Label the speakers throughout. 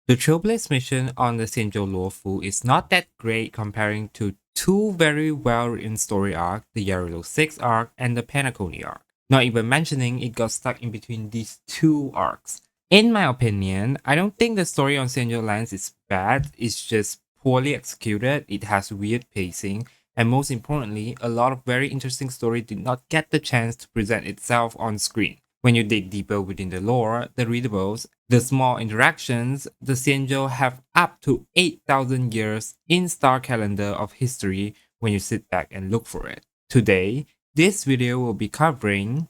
Speaker 1: The Trailblaze mission on the Xianzhou Luofu is not that great comparing to two very well-written story arcs, the Yarilo 6 arc and the Penacony arc. Not even mentioning it got stuck in between these two arcs. In my opinion, I don't think the story on Xianzhou Lands is bad, it's just poorly executed, it has weird pacing, and most importantly, a lot of very interesting story did not get the chance to present itself on screen. When you dig deeper within the lore, the readables, the small interactions, the Xianzhou have up to 8,000 years in star calendar of history when you sit back and look for it. Today, this video will be covering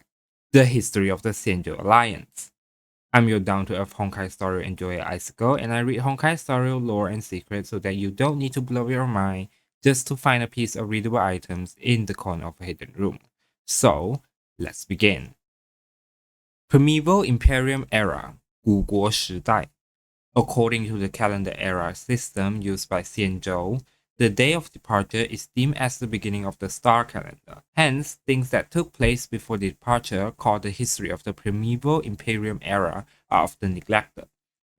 Speaker 1: the history of the Xianzhou Alliance. I'm your down-to-earth Honkai story enjoyer ICIKLE, and I read Honkai story lore and secrets so that you don't need to blow your mind just to find a piece of readable items in the corner of a hidden room. So, let's begin. Primeval Imperium Era, 古国时代. According to the calendar era system used by Xianzhou, the day of departure is deemed as the beginning of the star calendar. Hence, things that took place before the departure, called the history of the Primeval Imperium Era, are often neglected.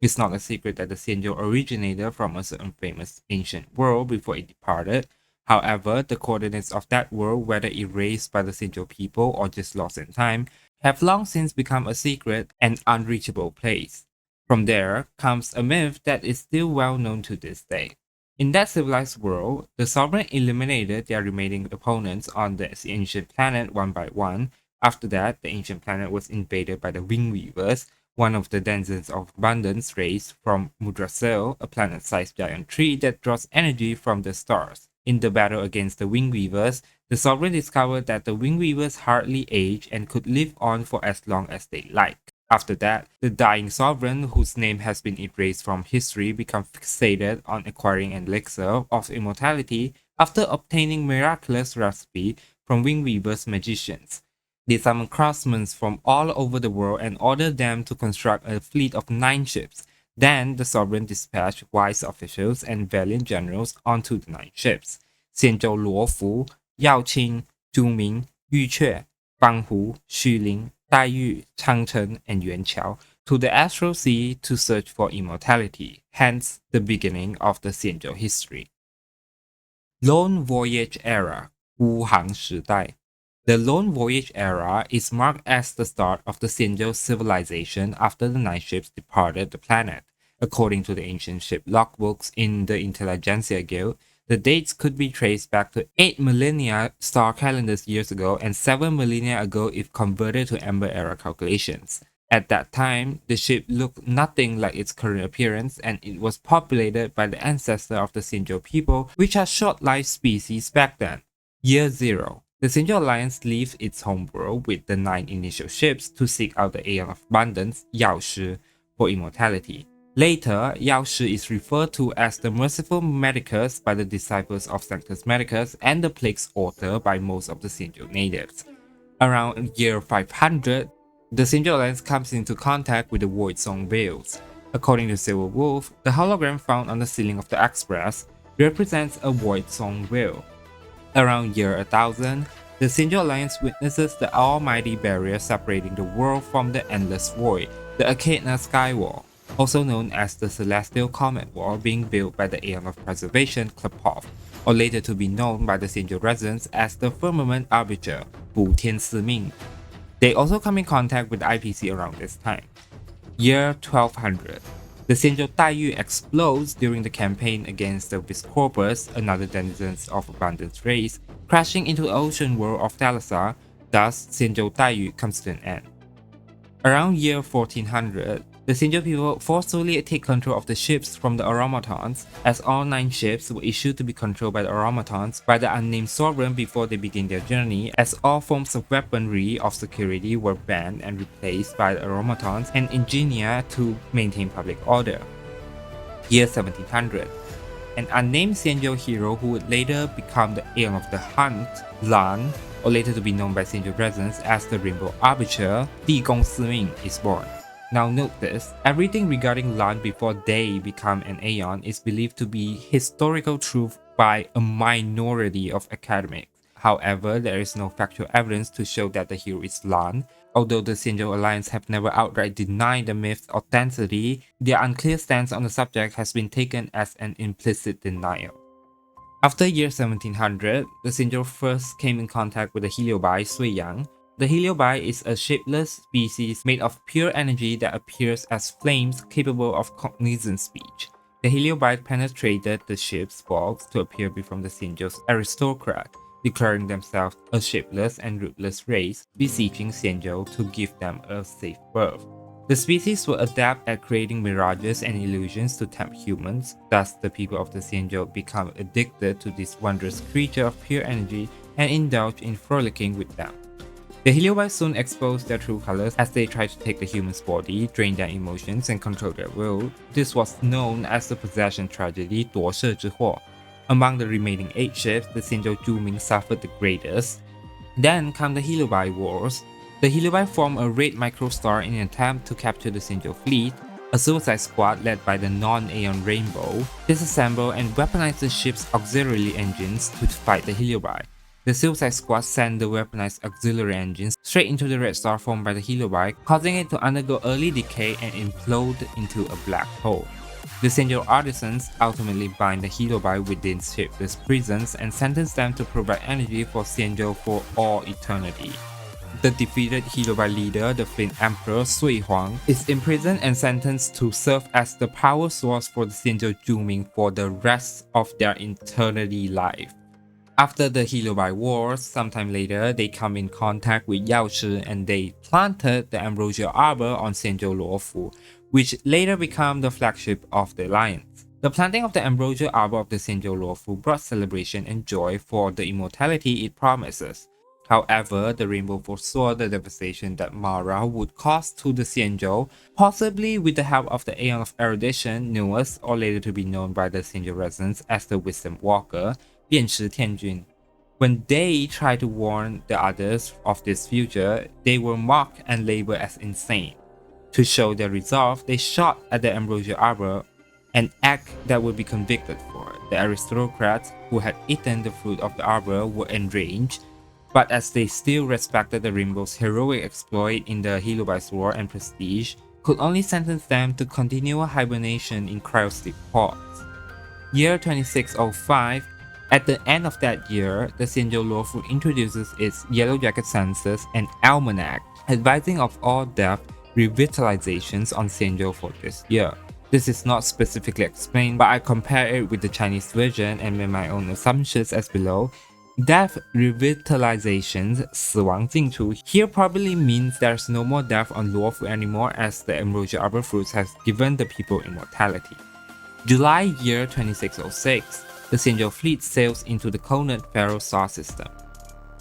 Speaker 1: It's not a secret that the Xianzhou originated from a certain famous ancient world before it departed. However, the coordinates of that world, whether erased by the Xianzhou people or just lost in time, have long since become a secret and unreachable place. From there comes a myth that is still well known to this day. In that civilized world, the sovereign eliminated their remaining opponents on the ancient planet one by one. After that, the ancient planet was invaded by the Wing Weavers, one of the denizens of abundance race from Muldrasil, a planet-sized giant tree that draws energy from the stars. In the battle against the Wing Weavers, the sovereign discovered that the Wing Weavers hardly age and could live on for as long as they like. After that, the dying sovereign, whose name has been erased from history, became fixated on acquiring an elixir of immortality after obtaining miraculous recipe from Wing Weavers' magicians. They summoned craftsmen from all over the world and ordered them to construct a fleet of 9 ships. Then, the sovereign dispatched wise officials and valiant generals onto the 9 ships. 兗州罗浮, Yao Qing, Zhu Ming, YuQue, Banghu, Xulin, Daiyu, Changcheng, and Yuanqiao to the Astral Sea to search for immortality, hence the beginning of the Xianzhou history. Lone Voyage Era, 孤航时代. The Lone Voyage Era is marked as the start of the Xianzhou civilization after the 9 ships departed the planet. According to the ancient ship logbooks in the Intelligentsia Guild, the dates could be traced back to 8 millennia star calendars years ago and 7 millennia ago if converted to Ember Era calculations. At that time, the ship looked nothing like its current appearance, and it was populated by the ancestor of the Xianzhou people, which are short-lived species back then. Year 0. The Xianzhou Alliance leaves its homeworld with the 9 initial ships to seek out the Aeon of Abundance, Yao Shi, for immortality. Later, Yao Shi is referred to as the Merciful Medicus by the disciples of Sanctus Medicus and the Plague's Author by most of the Xianzhou natives. Around year 500, the Xianzhou Alliance comes into contact with the Void Song Veils. According to Silver Wolf, the hologram found on the ceiling of the Express represents a Void Song Veil. Around year 1000, the Xianzhou Alliance witnesses the almighty barrier separating the world from the endless void, the Echidna Skywall, also known as the Celestial Comet Wall, being built by the Aeon of Preservation Klepov, or later to be known by the Xianzhou residents as the Firmament Arbiter, Bu Tian Si Ming. They also come in contact with the IPC around this time. Year 1200. The Xianzhou Daiyu explodes during the campaign against the Viscorpus, another denizens of Abundance race, crashing into the ocean world of Thalassa. Thus, Xianzhou Daiyu comes to an end. Around year 1400, the Xianzhou people forcefully take control of the ships from the automatons, as all 9 ships were issued to be controlled by the automatons by the unnamed sovereign before they begin their journey, as all forms of weaponry of security were banned and replaced by the automatons and engineered to maintain public order. Year 1700. An unnamed Xianzhou hero who would later become the aim of the hunt, Lan, or later to be known by Xianzhou residents as the Rainbow Arbiter, Di Gong Si Ming, is born. Now note this, everything regarding Lan before they become an Aeon is believed to be historical truth by a minority of academics. However, there is no factual evidence to show that the hero is Lan, Although the Xianzhou Alliance have never outright denied the myth's authenticity, their unclear stance on the subject has been taken as an implicit denial. After year 1700, the Xianzhou first came in contact with the heliobi Suiyang. The heliobi is a shapeless species made of pure energy that appears as flames capable of cognizant speech. The heliobi penetrated the ship's walls to appear before the Xianzhou's aristocrat, declaring themselves a shapeless and rootless race, beseeching Xianzhou to give them a safe birth. The species will adapt at creating mirages and illusions to tempt humans, thus the people of the Xianzhou become addicted to this wondrous creature of pure energy and indulge in frolicking with them. The heliobi soon expose their true colors as they try to take the human's body, drain their emotions, and control their will. This was known as the possession tragedy 夺舍之祸. Among the remaining 8 ships, the Xianzhou Zhuming suffered the greatest. Then come the heliobi wars. The heliobi form a red microstar in an attempt to capture the Xianzhou fleet. A suicide squad led by the non-Aeon Rainbow disassemble and weaponize the ship's auxiliary engines to fight the heliobi. The Suicide Squad sent the weaponized auxiliary engines straight into the red star formed by the heliobi, causing it to undergo early decay and implode into a black hole. The Xianzhou artisans ultimately bind the heliobi within shapeless prisons and sentence them to provide energy for Xianzhou for all eternity. The defeated heliobi leader, the Flint Emperor Sui Huang, is imprisoned and sentenced to serve as the power source for the Xianzhou Zhuming for the rest of their eternity life. After the heliobi wars, sometime later, they come in contact with Yao Shi and they planted the Ambrosia Arbor on Xianzhou Luofu, which later became the flagship of the alliance. The planting of the Ambrosia Arbor of the Xianzhou Luofu brought celebration and joy for the immortality it promises. However, the rainbow foresaw the devastation that Mara would cause to the Xianzhou, possibly with the help of the Aeon of Erudition, newest or later to be known by the Xianzhou residents as the Wisdom Walker, 辨识天君. When they tried to warn the others of this future, they were mocked and labeled as insane. To show their resolve, they shot at the Ambrosia Arbor, an act that would be convicted for. The aristocrats who had eaten the fruit of the arbor were enraged, but as they still respected the Rainbow's heroic exploit in the heliobi's war and prestige, could only sentence them to continual hibernation in cryosleep pods. Year 2605. At the end of that year, the Xianzhou Luofu introduces its Yellow Jacket census and almanac, advising of all death revitalizations on Xianzhou for this year. This is not specifically explained, but I compare it with the Chinese version and made my own assumptions as below. Death revitalizations 死亡净除 here probably means there's no more death on Luofu anymore, as the Ambrosia Arbor fruits has given the people immortality. July year 2606. The Xianzhou fleet sails into the Conant Pharaoh star system.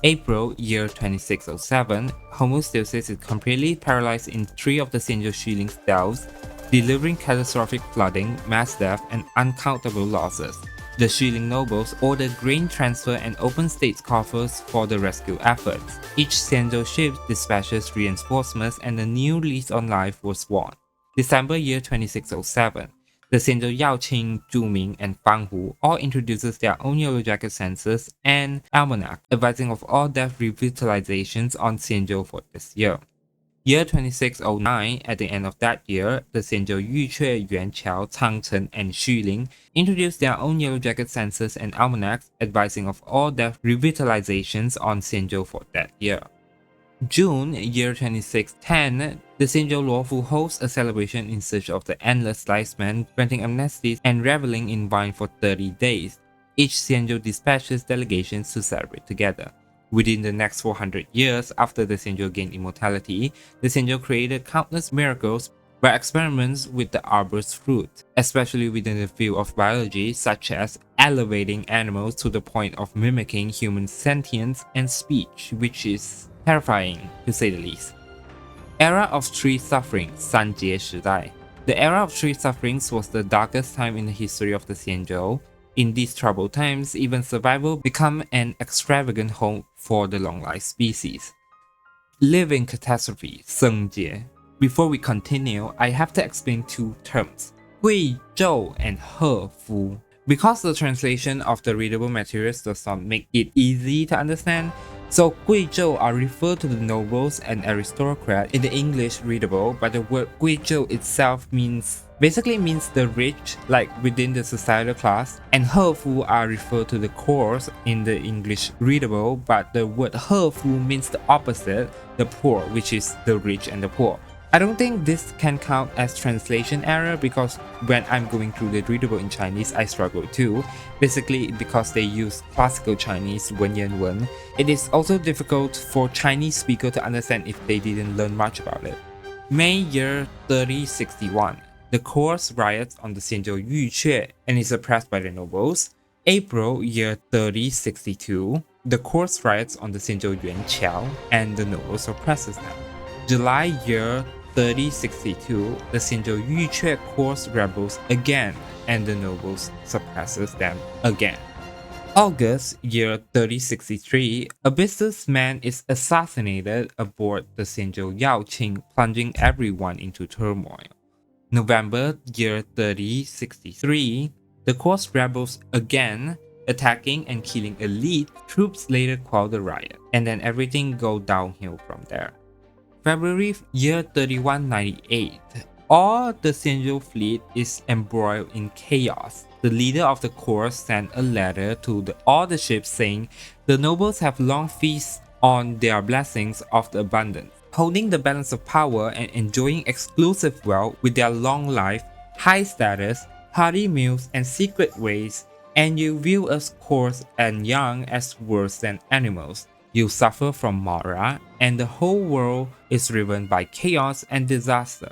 Speaker 1: April year 2607, homeostasis is completely paralyzed in 3 of the Xianzhou Shiling's delves, delivering catastrophic flooding, mass death, and uncountable losses. The Shiling nobles ordered grain transfer and open states coffers for the rescue efforts. Each Xianzhou ship dispatches reinforcements and a new lease on life was won. December year 2607. The Xianzhou Yaoqing, Zhuming, and Fanghu all introduces their own Yellow Jacket census and almanac, advising of all death revitalizations on Xianzhou for this year. Year 2609, at the end of that year, the Xianzhou Yuque, Yuanqiao, Changcheng, and Xuling introduced their own Yellow Jacket census and almanacs, advising of all death revitalizations on Xianzhou for that year. June year 2610, the Xianzhou Luofu hosts a celebration in search of the endless lifespan, granting amnesties and reveling in wine for 30 days. Each Xianzhou dispatches delegations to celebrate together. Within the next 400 years after the Xianzhou gained immortality, the Xianzhou created countless miracles by experiments with the arbor's fruit, especially within the field of biology, such as elevating animals to the point of mimicking human sentience and speech, which is terrifying, to say the least. Era of Tree Suffering, 三劫时代. The era of tree sufferings was the darkest time in the history of the Xianzhou. In these troubled times, even survival became an extravagant home for the long-lived species. Living catastrophe, 生劫. Before we continue, I have to explain 2 terms, 贵胄 and 贺夫. Because the translation of the readable materials does not make it easy to understand, So Guizhou are referred to the nobles and aristocrats in the English readable, but the word Guizhou itself basically means the rich, like within the societal class, and Hefu are referred to the coarse in the English readable, but the word Hefu means the opposite, the poor, which is the rich and the poor. I don't think this can count as translation error because when I'm going through the readable in Chinese, I struggle too. Basically because they use classical Chinese Wenyan Wen. It is also difficult for Chinese speakers to understand if they didn't learn much about it. May year 3061. The coarse riots on the Xianzhou Yuque and is suppressed by the nobles. April year 3062. The coarse riots on the Xianzhou Yuanqiao and the nobles suppresses them. July year 3062, the Xianzhou Yuque course rebels again and the nobles suppresses them again. August year 3063, a businessman is assassinated aboard the Xianzhou Yaoqing, plunging everyone into turmoil. November year 3063, the course rebels again, attacking and killing elite. Troops later quell the riot, and then everything goes downhill from there. February year 3198, all the Xianzhou fleet is embroiled in chaos. The leader of the corps sent a letter to all the ships saying the nobles have long feasted on their blessings of the abundance, holding the balance of power and enjoying exclusive wealth with their long life, high status, hearty meals, and secret ways, and you view us coarse and young as worse than animals. You suffer from Mara, and the whole world is driven by chaos and disaster.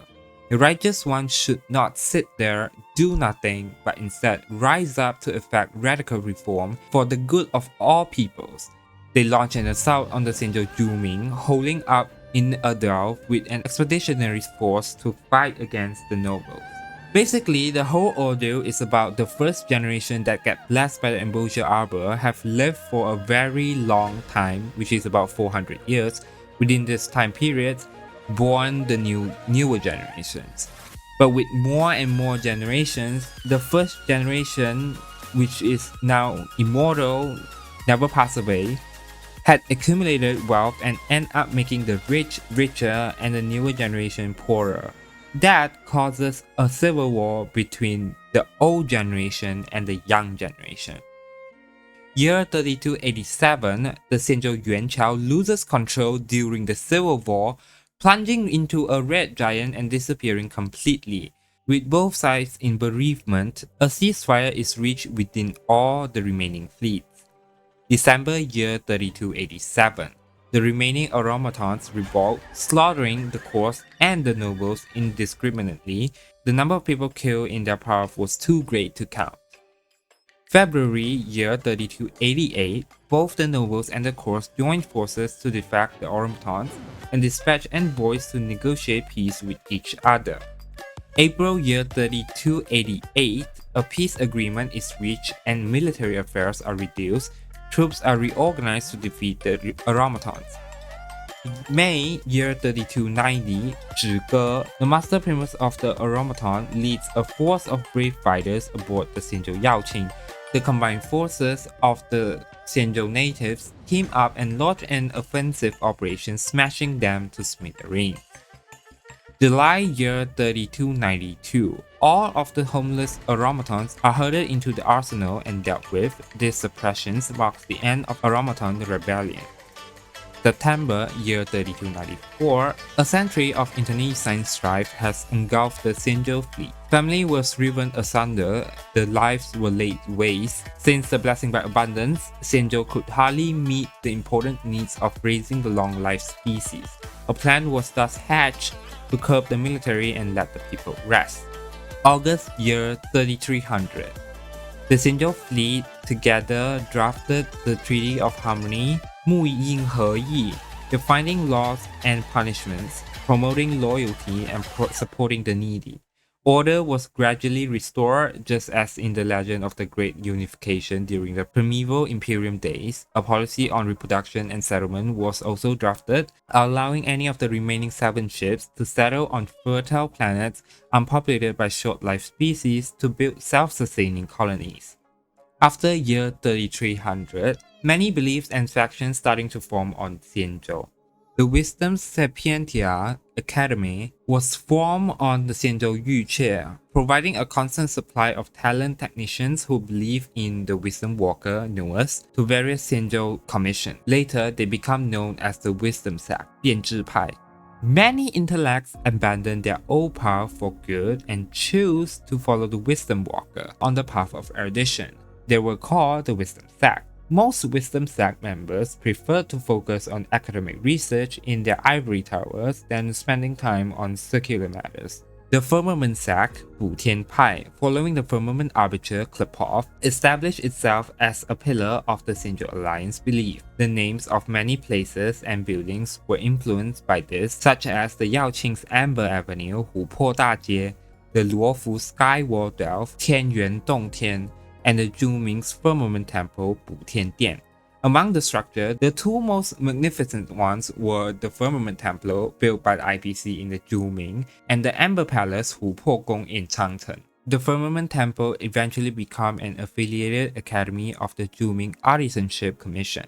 Speaker 1: The righteous one should not sit there, do nothing, but instead rise up to effect radical reform for the good of all peoples. They launch an assault on the Xianzhou Yuming, holding up in a dell with an expeditionary force to fight against the nobles. Basically, the whole ordeal is about the first generation that get blessed by the Ambrosia Arbor have lived for a very long time, which is about 400 years. Within this time period, born the newer generations. But with more and more generations, the first generation, which is now immortal, never pass away, had accumulated wealth and end up making the rich richer and the newer generation poorer. That causes a civil war between the old generation and the young generation. Year 3287, the Xianzhou Yuanqiao loses control during the civil war, plunging into a red giant and disappearing completely. With both sides in bereavement, a ceasefire is reached within all the remaining fleets. December year 3287. The remaining automatons revolt, slaughtering the course and the nobles indiscriminately. The number of people killed in their power was too great to count. February year 3288, both the nobles and the course joined forces to defect the automatons and dispatch envoys to negotiate peace with each other. April year 3288, a peace agreement is reached and military affairs are reduced. Troops are reorganized to defeat the automatons. May year 3290, Zhige, the master primus of the automaton, leads a force of brave fighters aboard the Xianzhou Yaoqing. The combined forces of the Xianzhou natives team up and launch an offensive operation, smashing them to smithereens. July year 3292, all of the homeless automatons are herded into the arsenal and dealt with. This suppression marks the end of automaton rebellion. September year 3294, a century of internecine strife has engulfed the Xianzhou fleet. Family was riven asunder, the lives were laid waste. Since the blessing by abundance, Xianzhou could hardly meet the important needs of raising the long-lived species. A plan was thus hatched to curb the military and let the people rest. August year 3300. The Xianzhou fleet together drafted the Treaty of Harmony, 木应和议, defining laws and punishments, promoting loyalty and supporting the needy. Order was gradually restored, just as in the legend of the Great Unification during the primeval Imperium days. A policy on reproduction and settlement was also drafted, allowing any of the remaining 7 ships to settle on fertile planets unpopulated by short-lived species to build self-sustaining colonies. After year 3300, many beliefs and factions starting to form on Xianzhou. The Wisdom Sapientia Academy was formed on the Xianzhou Yuche, providing a constant supply of talent technicians who believe in the Wisdom Walker Nuers to various Xianzhou commissions. Later, they become known as the Wisdom Sect, 变质派. Many intellects abandon their old path for good and choose to follow the Wisdom Walker on the path of erudition. They were called the Wisdom Sect. Most Wisdom Sect members prefer to focus on academic research in their ivory towers than spending time on circular matters. The Firmament Sect, 补天派, following the Firmament Arbiter Klepov, established itself as a pillar of the Xianzhou Alliance belief. The names of many places and buildings were influenced by this, such as the Yaoqing's Amber Avenue, 琥珀大街, the Luofu Sky Wall Delft, 天元洞天, and the Zhuming's Firmament Temple, 补天殿. Among the structure, the two most magnificent ones were the Firmament Temple built by the IPC in the Zhuming and the Amber Palace, 琥珀宫 in Changchun. The Firmament Temple eventually became an affiliated academy of the Zhuming Artisanship Commission.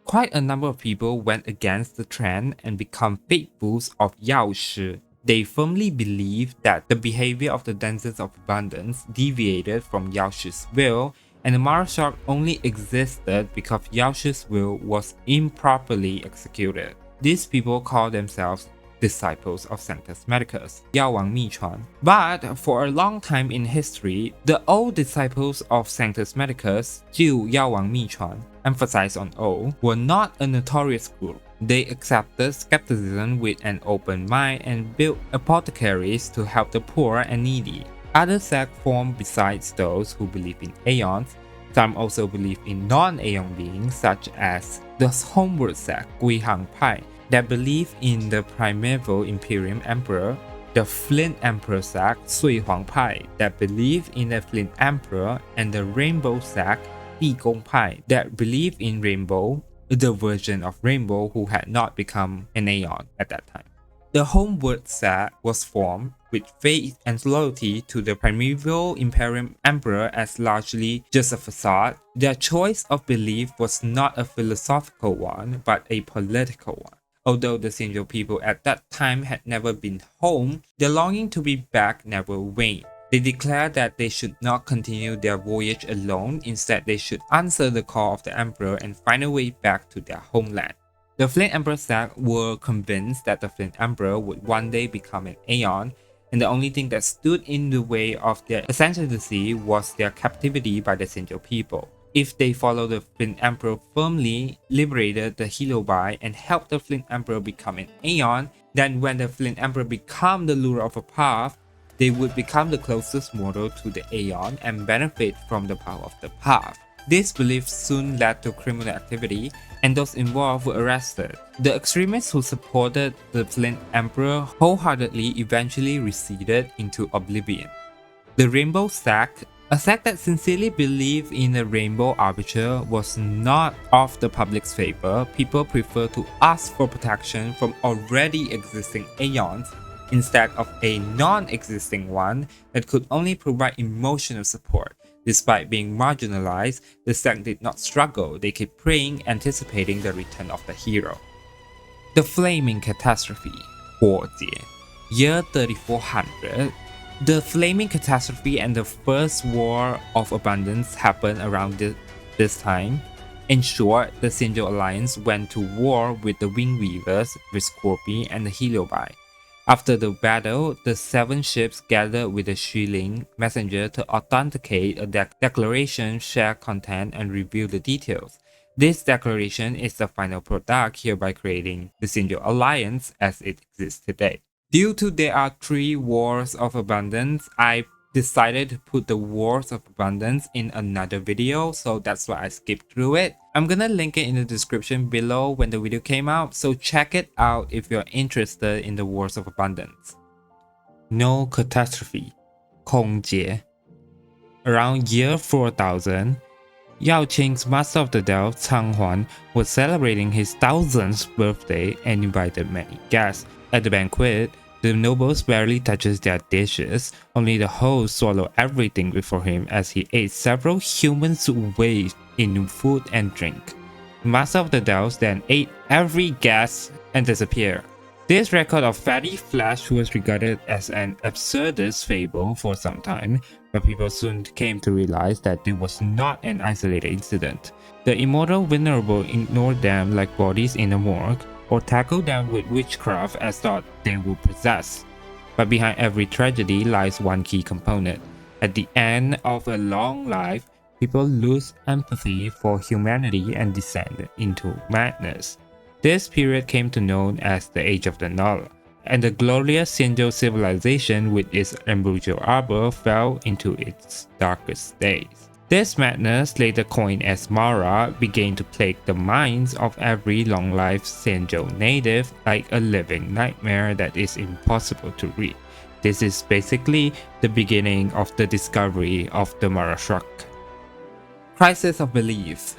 Speaker 1: Quite a number of people went against the trend and become faithfuls of Yao Shi. They firmly believed that the behavior of the Dancers of Abundance deviated from Yao Shi's will, and the Marshal only existed because Yao Shi's will was improperly executed. These people call themselves disciples of Sanctus Medicus, 药王秘传. But for a long time in history, the old disciples of Sanctus Medicus, 旧药王秘传, emphasized on old, were not a notorious group. They accepted skepticism with an open mind and built apothecaries to help the poor and needy. Other sects formed besides those who believe in aeons. Some also believe in non-aeon beings, such as the Homeward sect, Guihang Pai, that believe in the primeval Imperium Emperor, the Flint Emperor sect, Sui Huang Pai, that believe in the Flint Emperor, and the Rainbow sect, Bi Gong Pai, that believe in Rainbow, the version of Rainbow who had not become an aeon at that time. The Homeward sect was formed with faith and loyalty to the primeval Imperium Emperor as largely just a facade. Their choice of belief was not a philosophical one, but a political one. Although the Xianzhou people at that time had never been home, their longing to be back never waned. They declared that they should not continue their voyage alone, instead they should answer the call of the emperor and find a way back to their homeland. The Flint Emperor sect were convinced that the Flint Emperor would one day become an aeon, and the only thing that stood in the way of their ascendancy was their captivity by the Xianzhou people. If they followed the Flint Emperor firmly, liberated the Helobai, and helped the Flint Emperor become an aeon, then when the Flint Emperor became the ruler of a path, they would become the closest mortal to the aeon and benefit from the power of the path. This belief soon led to criminal activity, and those involved were arrested. The extremists who supported the Flint Emperor wholeheartedly eventually receded into oblivion. The Rainbow sect, a sect that sincerely believed in a Rainbow Arbiter, was not of the public's favor. People prefer to ask for protection from already existing aeons instead of a non-existing one that could only provide emotional support. Despite being marginalized, the sect did not struggle. They kept praying, anticipating the return of the hero. The Flaming Catastrophe, 火劫, year 3400. The Flaming Catastrophe and the First War of Abundance happened around this time. In short, the Xianzhou Alliance went to war with the Wing Weavers, with Scorpi, and the Helobai. After the battle, the 7 ships gathered with the Shiling messenger to authenticate a declaration, share content, and reveal the details. This declaration is the final product, hereby creating the Xianzhou Alliance as it exists today. Due to there are 3 Wars of Abundance, I decided to put the Wars of Abundance in another video, so that's why I skipped through it. I'm gonna link it in the description below when the video came out, so check it out if you're interested in the Wars of Abundance. No Catastrophe, 空劫. Around year 4000, Yao Qing's Master of the Delft, Chang Huan, was celebrating his 1000th birthday and invited many guests. At the banquet, the nobles barely touches their dishes, only the host swallowed everything before him as he ate several humans' weight in food and drink. The Master of the Dells then ate every guest and disappeared. This record of fatty flesh was regarded as an absurdist fable for some time, but people soon came to realize that it was not an isolated incident. The immortal venerable ignored them like bodies in a morgue, or tackled them with witchcraft as thought they would possess. But behind every tragedy lies one key component. At the end of a long life, people lose empathy for humanity and descend into madness. This period came to known as the Age of the Null, and the glorious Xianzhou civilization with its ambrosial arbor fell into its darkest days. This madness, later coined as Mara, began to plague the minds of every long-life Xianzhou native like a living nightmare that is impossible to read. This is basically the beginning of the discovery of the Mara Shrug. Crisis of Belief.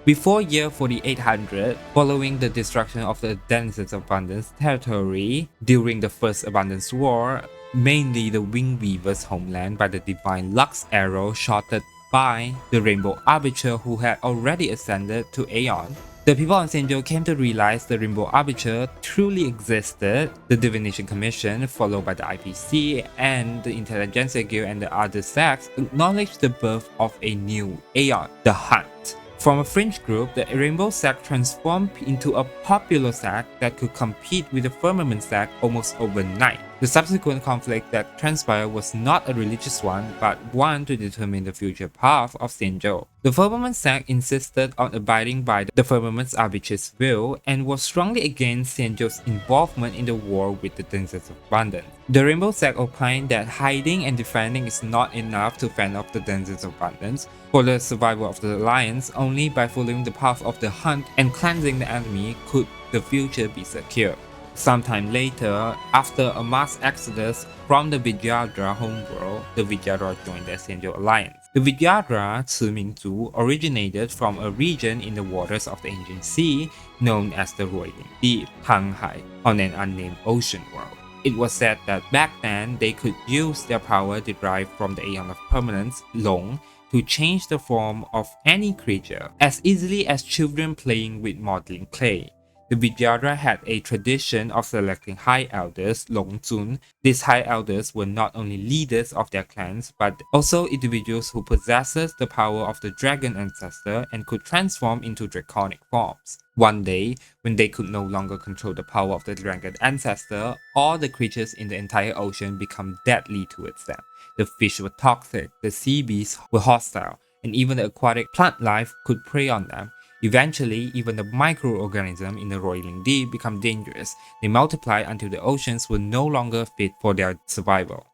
Speaker 1: Before year 4800, following the destruction of the Denizens of Abundance territory during the First Abundance War, mainly the Winged Weaver's homeland by the divine Lux arrow shotted by the Rainbow Arbiter who had already ascended to Aeon, the people on Xianzhou came to realize the Rainbow Arbiter truly existed. The Divination Commission, followed by the IPC and the Intelligentsia Guild and the other sects, acknowledged the birth of a new Aeon, the Hunt. From a fringe group, the Rainbow sect transformed into a popular sect that could compete with the Firmament sect almost overnight. The subsequent conflict that transpired was not a religious one, but one to determine the future path of Xianzhou. The Firmament sect insisted on abiding by the Firmament's arbitrary will and was strongly against Xianzhou's involvement in the war with the Denizens of Abundance. The Rainbow sect opined that hiding and defending is not enough to fend off the Denizens of Abundance. For the survival of the alliance, only by following the path of the hunt and cleansing the enemy could the future be secure. Sometime later, after a mass exodus from the Vidyadhara homeworld, the Vidyadhara joined the Xianzhou alliance. The Vidyadhara Cimingzhu originated from a region in the waters of the ancient sea known as the Roiling Deep, Honkai, on an unnamed ocean world. It was said that back then they could use their power derived from the Aeon of Permanence, Long, to change the form of any creature as easily as children playing with modeling clay. The Vidyadhara had a tradition of selecting high elders, Longzun. These high elders were not only leaders of their clans, but also individuals who possessed the power of the dragon ancestor and could transform into draconic forms. One day, when they could no longer control the power of the dragon ancestor, all the creatures in the entire ocean become deadly towards them. The fish were toxic, the sea beasts were hostile, and even the aquatic plant life could prey on them. Eventually, even the microorganisms in the roiling deep become dangerous. They multiply until the oceans were no longer fit for their survival.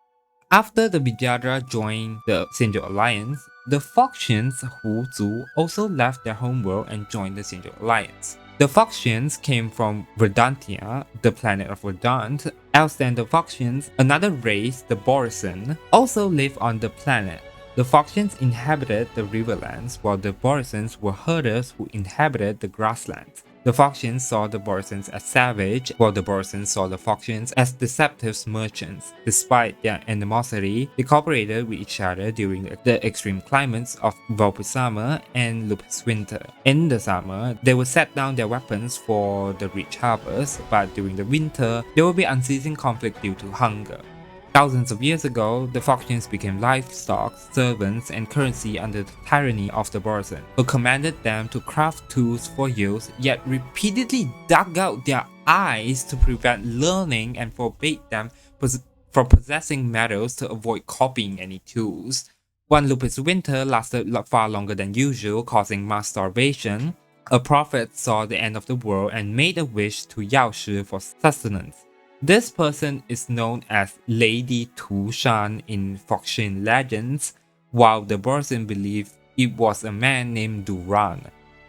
Speaker 1: After the Vidyadhara joined the Xianzhou alliance, the Foxians Huzhu also left their homeworld and joined the Xianzhou alliance. The Foxians came from Verdantia, the planet of Verdant. Else than the Foxians, another race, the Borisan, also lived on the planet. The Foxians inhabited the riverlands, while the Borisans were herders who inhabited the grasslands. The Foxians saw the Borisans as savage, while the Borisans saw the Foxians as deceptive merchants. Despite their animosity, they cooperated with each other during the extreme climates of Vulpes summer and Lupus winter. In the summer, they would set down their weapons for the rich harvest, but during the winter, there would be unceasing conflict due to hunger. Thousands of years ago, the Foxians became livestock, servants, and currency under the tyranny of the Borisan, who commanded them to craft tools for use, yet repeatedly dug out their eyes to prevent learning and forbade them from possessing metals to avoid copying any tools. One Lupus winter lasted far longer than usual, causing mass starvation. A prophet saw the end of the world and made a wish to Yao Shi for sustenance. This person is known as Lady Tu Shan in Foxian legends, while the Borisan believed it was a man named Duran.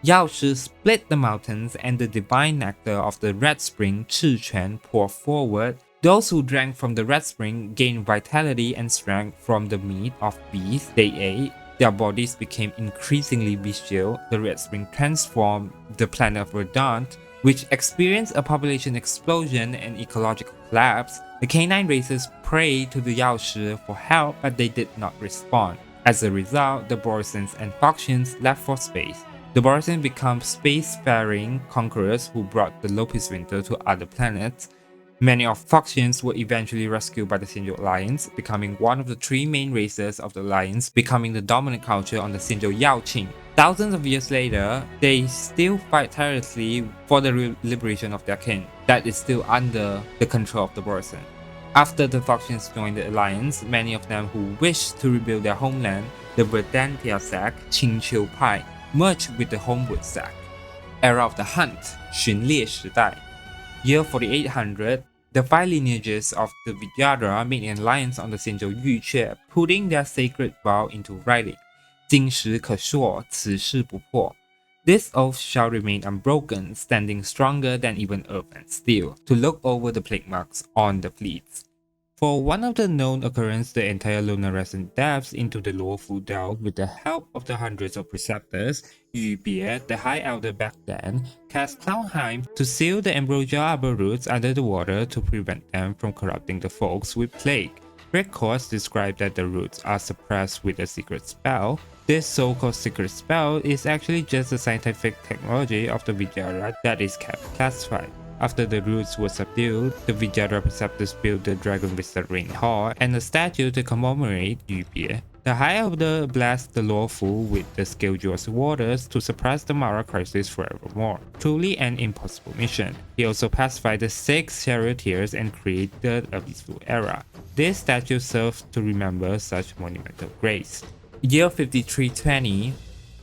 Speaker 1: Yao Shi split the mountains and the divine nectar of the red spring Chi Quan poured forward. Those who drank from the red spring gained vitality and strength from the meat of beasts they ate. Their bodies became increasingly bestial. The red spring transformed the planet of Verdant, which experienced a population explosion and ecological collapse. The canine races prayed to the Yao Shi for help, but they did not respond. As a result, the Borisans and Foxians left for space. The Borisans become spacefaring conquerors who brought the Lopis Winter to other planets. Many of Foxians were eventually rescued by the Xianzhou Alliance, becoming one of the three main races of the Alliance, becoming the dominant culture on the Xianzhou Yaoqing. Thousands of years later, they still fight tirelessly for the liberation of their king, that is still under the control of the Borisan. After the Foxians joined the Alliance, many of them who wished to rebuild their homeland, the Verdantia sect, Qingqiu Pai, merged with the Homewood sect. Era of the Hunt, 巡猎时代. Year 4800, the five lineages of the Vidyadhara made an alliance on the Xianzhou Yuque, putting their sacred vow into writing. 今时可说，此事不破. This oath shall remain unbroken, standing stronger than even earth and steel, to look over the plague marks on the fleets. For one of the known occurrences, the entire luminescent depths into the Luofu Dell with the help of the hundreds of preceptors, Yu Bie, the High Elder back then, cast Clownheim to seal the ambrosial arbor roots under the water to prevent them from corrupting the folks with plague. Records describe that the roots are suppressed with a secret spell. This so-called secret spell is actually just the scientific technology of the Vidyadhara that is kept classified. After the roots were subdued, the Vidyadhara preceptors built the Dragon Wizard Rain Hall and a statue to commemorate Yu Bie. The High Elder blessed the Luofu with the Scale-Jaws waters to suppress the Mara crisis forevermore. Truly an impossible mission. He also pacified the 6 charioteers and created a peaceful era. This statue serves to remember such monumental grace. Year 5320,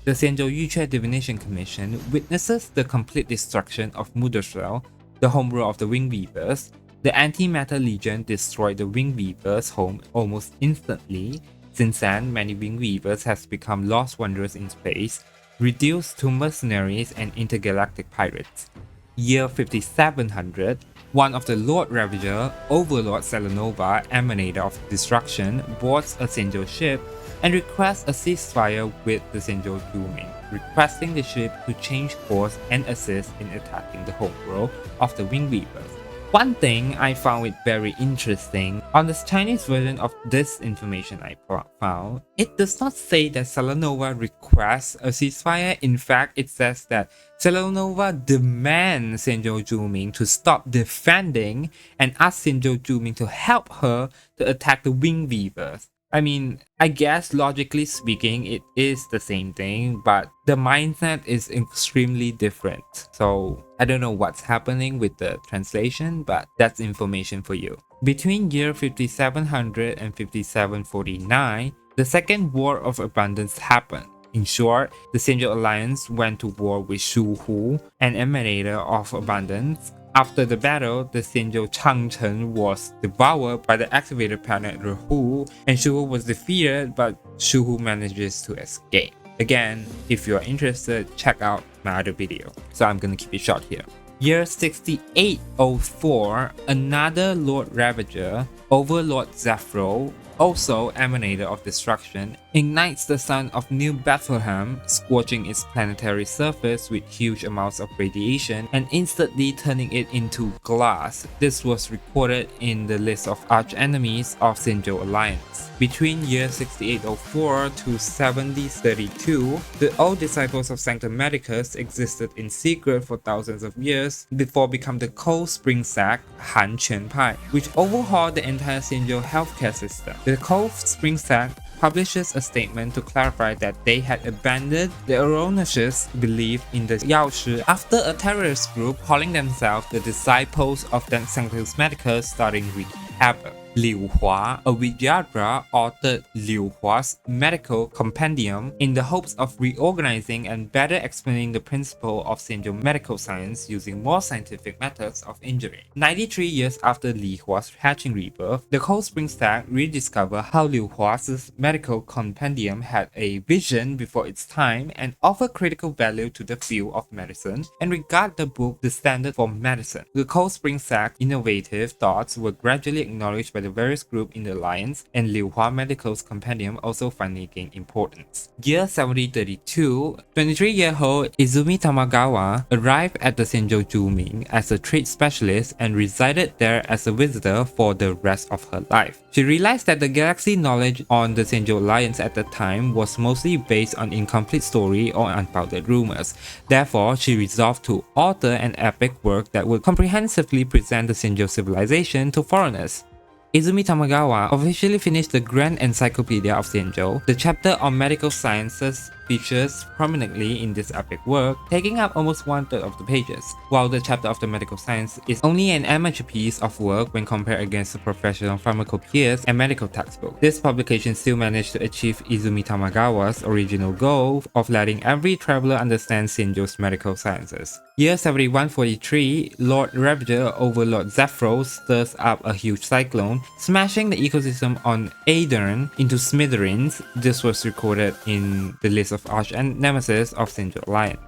Speaker 1: the Xianzhou Yuque Divination Commission witnesses the complete destruction of Muldrasil, the homeworld of the Winged Weavers. The Antimatter Legion destroyed the Winged Weavers' home almost instantly. Since then, many Winged Weavers have become lost wanderers in space, reduced to mercenaries and intergalactic pirates. Year 5700, one of the Lord Ravager, Overlord Celenova, emanator of destruction, boards a Xianzhou ship and requests a ceasefire with the Xianzhou Juming, requesting the ship to change course and assist in attacking the homeworld of the Winged Weavers. One thing I found it very interesting, on the Chinese version of this information I found, it does not say that Celenova requests a ceasefire. In fact, it says that Celenova demands Xianzhou Juming to stop defending and asks Xianzhou Juming to help her to attack the Winged Weavers. I mean, I guess logically speaking, it is the same thing, but the mindset is extremely different. So I don't know what's happening with the translation, but that's information for you. Between year 5700 and 5749, the Second War of Abundance happened. In short, the Xianzhou Alliance went to war with Shu Hu, an emanator of abundance. After the battle, the Xianzhou Changcheng was devoured by the activated planet Rahu, and Shu Hu was defeated, but Shu Hu manages to escape. Again, if you are interested, check out my other video. So I'm gonna keep it short here. Year 6804, another Lord Ravager, Overlord Celenova, also emanator of destruction, ignites the sun of New Bethlehem, scorching its planetary surface with huge amounts of radiation and instantly turning it into glass. This was recorded in the list of arch-enemies of Xianzhou Alliance. Between year 6804 to 7032, the old disciples of Sanctum Medicus existed in secret for thousands of years before becoming the Cold Spring sect, Han Quan Pai, which overhauled the entire Xianzhou healthcare system. The Cold Spring sect publishes a statement to clarify that they had abandoned the erroneous belief in the Yao Shi after a terrorist group calling themselves the disciples of the Sanctum Medicus starting wreaking havoc. Liu Hua, a Vidyadhara, authored Liu Hua's medical compendium in the hopes of reorganizing and better explaining the principle of Xianzhou medical science using more scientific methods of injury. 93 years after Li Hua's hatching rebirth, the Cold Spring sect rediscovered how Liu Hua's medical compendium had a vision before its time and offered critical value to the field of medicine and regard the book the standard for medicine. The Cold Spring sect innovative thoughts were gradually acknowledged by the various groups in the alliance, and Liu Hua Medical's compendium also finally gained importance. Year 7032, 23-year-old Izumitamagawa arrived at the Xianzhou Zhuming as a trade specialist and resided there as a visitor for the rest of her life. She realized that the galaxy knowledge on the Xianzhou Alliance at the time was mostly based on incomplete story or unfounded rumors. Therefore, she resolved to author an epic work that would comprehensively present the Xianzhou civilization to foreigners. Izumitamagawa officially finished the Grand Encyclopedia of Xianzhou. The chapter on medical sciences features prominently in this epic work, taking up almost 1/3 of the pages, while the chapter of the medical science is only an amateur piece of work when compared against the professional pharmacopoeias and medical textbooks. This publication still managed to achieve Izumitamagawa's original goal of letting every traveler understand Xianzhou's medical sciences. Year 7143, Lord Ravager Overlord Celenova stirs up a huge cyclone, smashing the ecosystem on Aedirn into smithereens. This was recorded in the list of arch and nemesis of Xianzhou Alliance.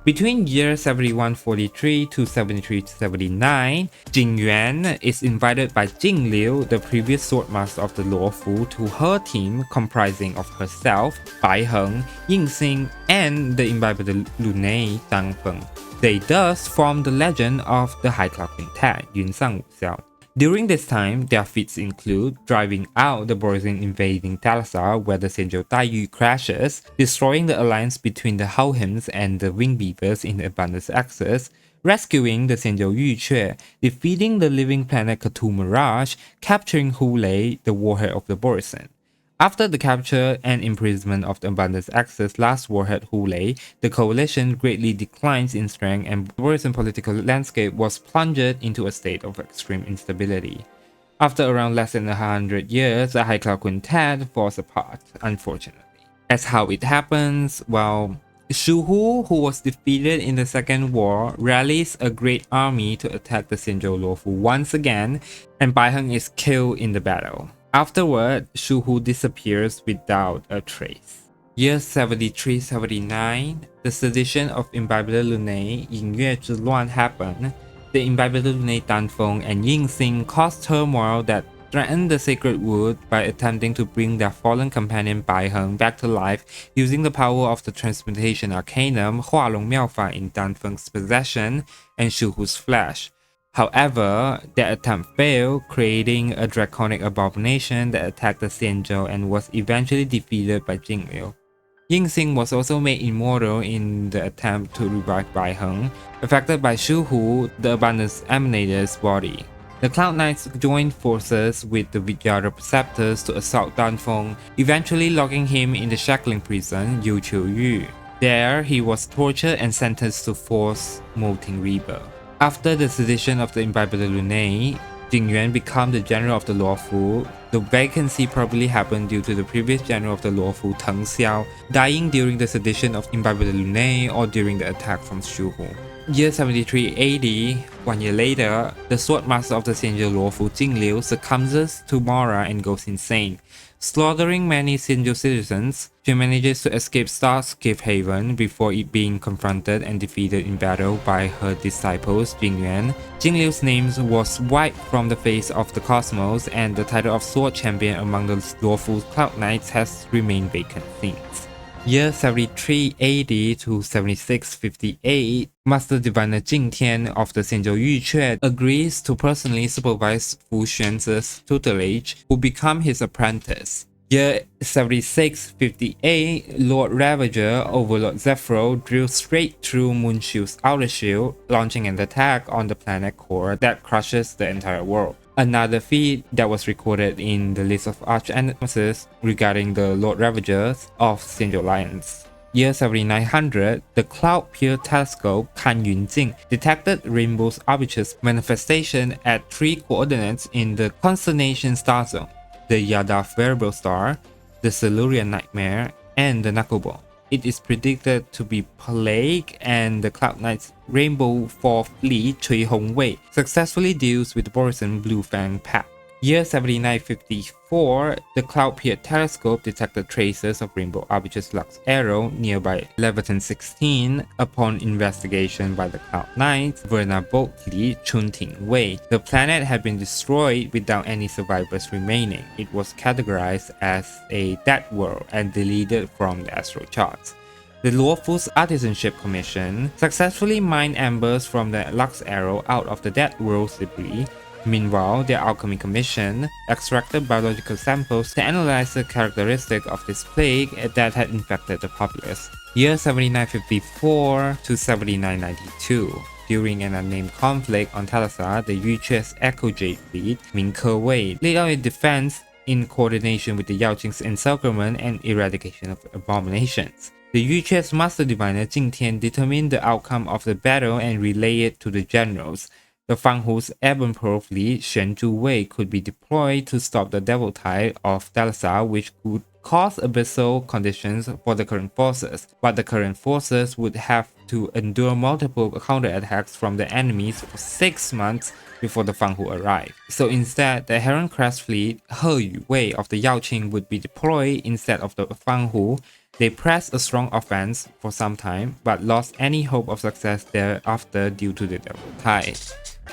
Speaker 1: Between year 7143 to 7379, Jing Yuan is invited by Jing Liu, the previous swordmaster of the Lord Fu, to her team comprising of herself, Bai Heng, Ying Xing, and the imbibed Lunei Zhang Feng. They thus form the legend of the High Cloud Quintet, Yun Sang Wu Xiao. During this time, their feats include driving out the Borising invading Talazar where the Xianzhou Daiyu crashes, destroying the alliance between the Haohims and the Wing Beavers in the Abundance Axis, rescuing the Xianzhou Yuque, defeating the living planet Katu Mirage, capturing Hu Lei, the warhead of the Borising. After the capture and imprisonment of the Abundance Axis last warhead Hu Lei, the coalition greatly declines in strength and the Borising political landscape was plunged into a state of extreme instability. After around less than 100 years, the High Cloud Quintet falls apart, unfortunately. As how it happens, well, Shu Hu, who was defeated in the Second War, rallies a great army to attack the Xianzhou Luofu once again, and Bai Heng is killed in the battle. Afterward, Shu Hu disappears without a trace. Year 7379, the sedition of imbibed Lunei Yingyue Zhiluan happened. The imbibed Lunei Danfeng and Yingxing caused turmoil that threatened the sacred wood by attempting to bring their fallen companion Bai Heng back to life using the power of the transmutation arcanum Hualong Miaofa in Danfeng's possession and Shu Hu's flesh. However, their attempt failed, creating a draconic abomination that attacked the Xianzhou and was eventually defeated by Jing Liu. Yingxing was also made immortal in the attempt to revive Bai Heng, affected by Shu Hu, the abundance emanator's body. The Cloud Knights joined forces with the Vidyadhara Preceptors to assault Danfeng, eventually locking him in the shackling prison Yu Qiu Yu. There, he was tortured and sentenced to forced molting rebirth. After the sedition of the imbibed Lunei, Jing Yuan became the general of the Luofu. The vacancy probably happened due to the previous general of the Luofu, Teng Xiao, dying during the sedition of imbibed Lunei or during the attack from Shu Hu. Year 7380, 1 year later, the swordmaster of the Xianzhou Luofu, Jing Liu, succumbs to Mora and goes insane. Slaughtering many Xianzhou citizens, she manages to escape Star's Cave Haven before it being confronted and defeated in battle by her disciples Jing Yuan. Jing Liu's name was wiped from the face of the cosmos, and the title of Sword Champion among the Luofu Cloud Knights has remained vacant since. Year 7380 to 7658, Master Diviner Jing Tian of the Xianzhou Yuque agrees to personally supervise Fu Xuanze's tutelage, who become his apprentice. Year 7658, Lord Ravager Overlord Celenova drills straight through Moon Shield's outer shield, launching an attack on the planet core that crushes the entire world. Another feat that was recorded in the list of arch nemesis regarding the Lord Ravagers of Xianzhou Alliance. Year 7900, the Cloud-Pierced Telescope Kan Yunjing detected Rainbow's arbitrous manifestation at 3 coordinates in the constellation star zone: the Yadav Variable Star, the Silurian Nightmare, and the Knuckleball. It is predicted to be Plague, and the Cloud Knight's Rainbow 4th Fleet Chui Hongwei successfully deals with the Borising Blue Fang Pack. Year 7954, the Cloud-Pierced telescope detected traces of Rainbow Arbitr's Lux arrow nearby Leviathan 16. Upon investigation by the Cloud Knights, Verna Botley, Chunting Wei, the planet had been destroyed without any survivors remaining. It was categorized as a dead world and deleted from the astro charts. The Luofu's Artisanship Commission successfully mined embers from the Lux arrow out of the dead world's debris. Meanwhile, the Alchemy Commission extracted biological samples to analyze the characteristics of this plague that had infected the populace. Year 7954 to 7992. During an unnamed conflict on Thalassar, the Yuque's Echo Jade fleet, Ming Ke Wei, laid out a defense in coordination with the Yaoqing's encirclement and eradication of abominations. The Yuque's Master Diviner Jing Tian determined the outcome of the battle and relayed it to the generals. The Fanghu's Airborne Pearl fleet, Zhu Wei, could be deployed to stop the Devil Tide of Thalassar, which could cause abyssal conditions for the current forces, but the current forces would have to endure multiple counterattacks from the enemies for 6 months before the Fanghu arrived. So instead, the Heron Crest fleet, He Wei of the Yaoqing, would be deployed instead of the Fanghu. They pressed a strong offense for some time, but lost any hope of success thereafter due to the Devil Tide.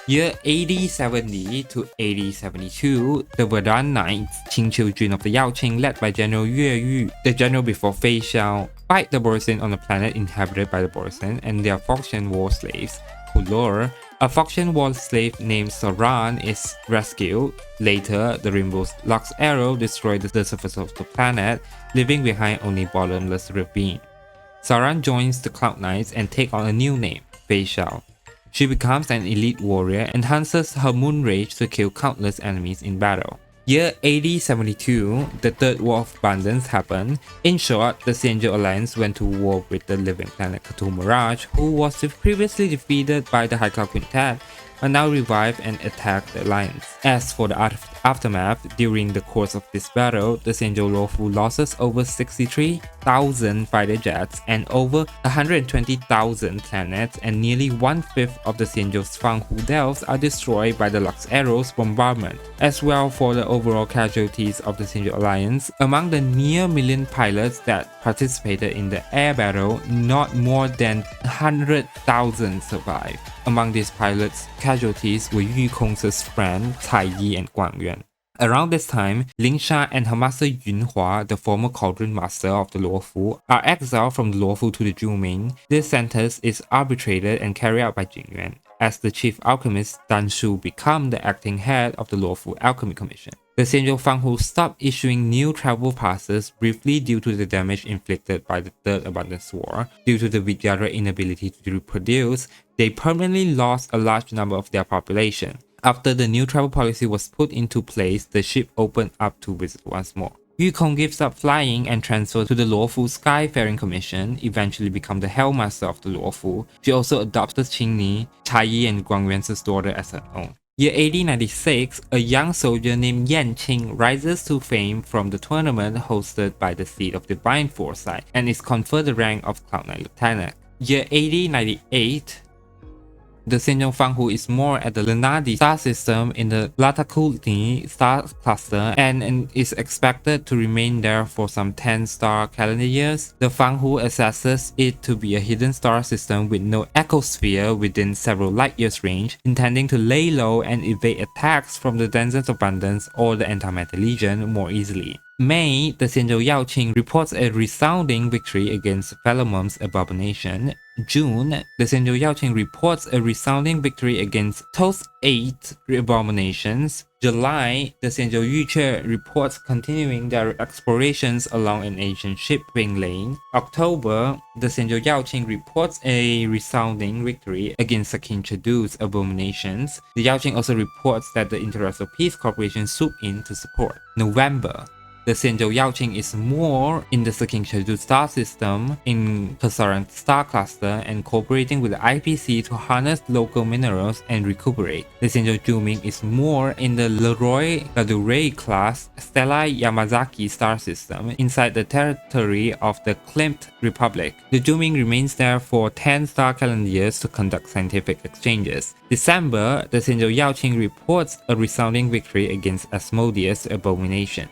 Speaker 1: Year 8070 to 8072, the Verdun Knights, Qing Children of the Yaoqing, led by General Yue Yu, the general before Fei Xiao, fight the Borisin on a planet inhabited by the Borisin and their Foxian war slaves. Hulor, a Foxian war slave named Soran, is rescued. Later, the Rainbow's Lux arrow destroyed the surface of the planet, leaving behind only bottomless ravine. Soran joins the Cloud Knights and takes on a new name, Fei Xiao. She becomes an elite warrior and harnesses her moon rage to kill countless enemies in battle. Year 8072, the Third War of Abundance happened. In short, the Xianzhou Alliance went to war with the living planet Cthulhu Mirage, who was previously defeated by the High Cloud Quintet, but now revived and attacked the Alliance. As for the aftermath, during the course of this battle, the Xianzhou Luofu losses over 63,000 fighter jets and over 120,000 planets, and nearly 1/5 of the Xianzhou's Fanghu delves are destroyed by the Lux arrow's bombardment. As well for the overall casualties of the Xianzhou Alliance, among the near million pilots that participated in the air battle, not more than 100,000 survived. Among these pilots, casualties were Yu Kong's friend Cai Yi and Guang Yuan. Around this time, Ling Sha and her master Yun Hua, the former cauldron master of the Luofu, are exiled from the Luofu to the Zhuoming. This sentence is arbitrated and carried out by Jing Yuan, as the chief alchemist Dan Shu becomes the acting head of the Luofu Alchemy Commission. The Xianzhou Fanghu stopped issuing new travel passes briefly due to the damage inflicted by the Third Abundance War. Due to the Vidyadhara inability to reproduce, they permanently lost a large number of their population. After the new travel policy was put into place, the ship opened up to visit once more. Yu Kong gives up flying and transfers to the Luofu Skyfaring Commission, eventually become the Hellmaster of the Luofu. She also adopts the Qingni, Cai Yi and Guang Yuan's daughter as her own. Year 8096, a young soldier named Yan Qing rises to fame from the tournament hosted by the Seed of Divine Foresight and is conferred the rank of Cloud Knight Lieutenant. Year 8098, the Xianzhou Fanghu is moored at the Lenadi star system in the Latakulni star cluster and is expected to remain there for some 10-star calendar years. The Fanghu assesses it to be a hidden star system with no ecosphere within several light years range, intending to lay low and evade attacks from the Denizens of Abundance or the Antimatter Legion more easily. May, the Xianzhou Yaoqing reports a resounding victory against Velomum's abomination. June, the Xianzhou Yaoqing reports a resounding victory against Toast 8 abominations. July, the Xianzhou Yuque reports continuing their explorations along an ancient shipping lane. October, the Xianzhou Yaoqing reports a resounding victory against Sakin Chadu's abominations. The Yaoqing also reports that the Interracial Peace Corporation swooped in to support. November, the Xianzhou Yaoqing is more in the King Shenzhou star system in Kasarang star cluster and cooperating with the IPC to harness local minerals and recuperate. The Xianzhou Juming is more in the Leroy Gadurei class Stella Yamazaki star system inside the territory of the Klimt Republic. The Juming remains there for 10 star calendar years to conduct scientific exchanges. December, the Xianzhou Yaoqing reports a resounding victory against Asmodeus' abomination.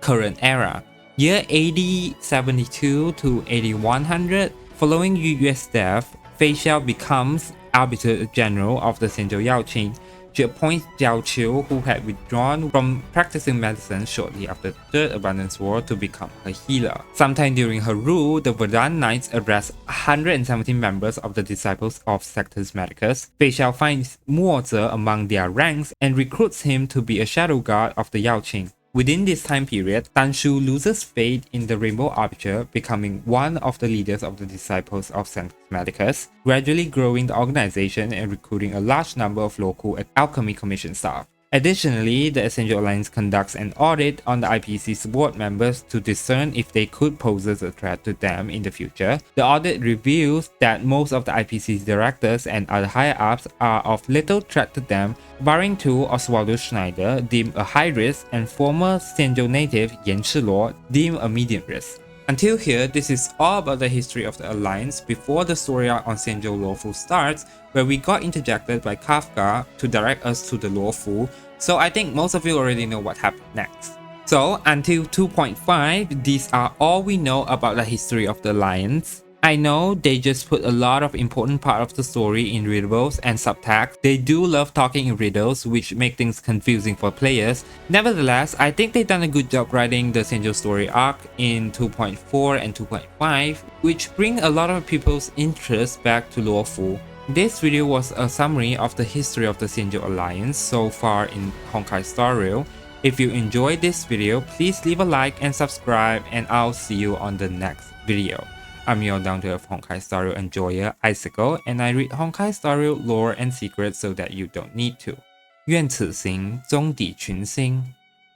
Speaker 1: Current era. Year AD 72 to 8100, following Yu Yue's death, Fei Xiao becomes Arbiter General of the Xianzhou Yaoqing. She appoints Jiao Qiu, who had withdrawn from practicing medicine shortly after the Third Abundance War, to become her healer. Sometime during her rule, the Verdun Knights arrest 117 members of the Disciples of Sectus Medicus. Fei Xiao finds Mo Ze among their ranks and recruits him to be a shadow guard of the Yaoqing. Within this time period, Dan Shu loses faith in the Rainbow Arbiter, becoming one of the leaders of the Disciples of St. Medicus, gradually growing the organization and recruiting a large number of local alchemy commission staff. Additionally, the Essential Alliance conducts an audit on the IPC's board members to discern if they could pose as a threat to them in the future. The audit reveals that most of the IPC's directors and other higher-ups are of little threat to them, barring two: Oswaldo Schneider, deemed a high risk, and former Xianzhou native Yan Shiluo, deemed a medium risk. Until here, this is all about the history of the Alliance before the story arc on Xianzhou Luofu starts, where we got interjected by Kafka to direct us to the Luofu, so I think most of you already know what happened next. So until 2.5, these are all we know about the history of the Alliance. I know they just put a lot of important part of the story in riddles and subtext. They do love talking in riddles, which make things confusing for players. Nevertheless, I think they've done a good job writing the Xianzhou story arc in 2.4 and 2.5, which bring a lot of people's interest back to Luofu. This video was a summary of the history of the Xianzhou Alliance so far in honkaiStarrail. If you enjoyed this video, please leave a like and subscribe, and I'll see you on the next video. I'm your down-to-earth honkaiStarrail enjoyer, ICIKLE, and I read honkaiStarrail lore and secrets so that you don't need to. 愿此行终抵群星.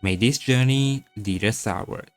Speaker 1: May this journey lead us outward.